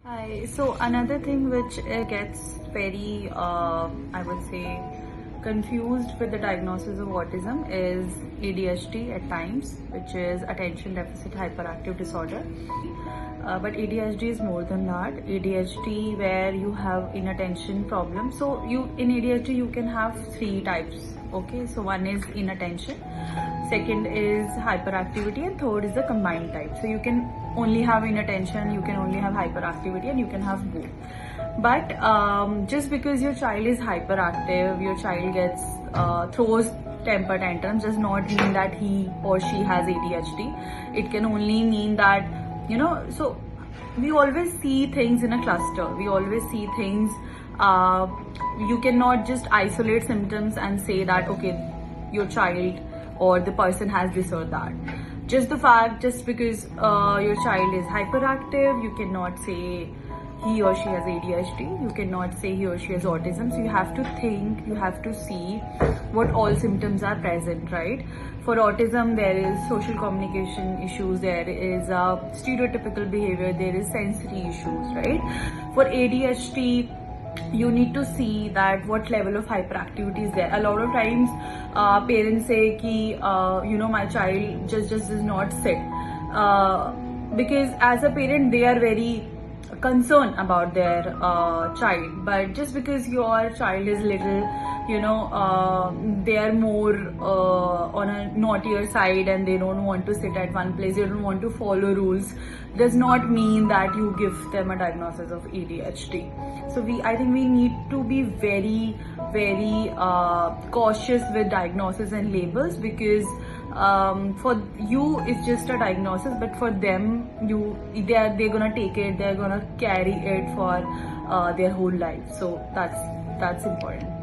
Hi. So another thing which gets very, I would say, confused with the diagnosis of autism is ADHD at times, which is attention deficit hyperactive disorder. But ADHD is more than that. ADHD where you have inattention problem. So in ADHD you can have three types. Okay, so one is inattention, second is hyperactivity, and third is the combined type. So you can only have inattention, you can only have hyperactivity, and you can have both. But just because your child is hyperactive, your child gets throws temper tantrums, does not mean that he or she has ADHD. It can only mean that, so we always see things in a cluster. We always see things. You cannot just isolate symptoms and say that, okay, your child or the person has this or that. Just because your child is hyperactive, you cannot say he or she has ADHD. You cannot say he or she has autism. So you have to think, you have to see what all symptoms are present, right? For autism, there is social communication issues, there is stereotypical behavior, there is sensory issues, right? For ADHD, you need to see that what level of hyperactivity is there. A lot of times parents say ki, my child just does not sit, because as a parent they are very concerned about their child. But just because your child is little, they are more on a naughtier side and they don't want to sit at one place, they don't want to follow rules, does not mean that you give them a diagnosis of ADHD. So I think we need to be very, very cautious with diagnosis and labels, because for you it's just a diagnosis, but for them they're gonna take it, they're gonna carry it for their whole life. So that's important.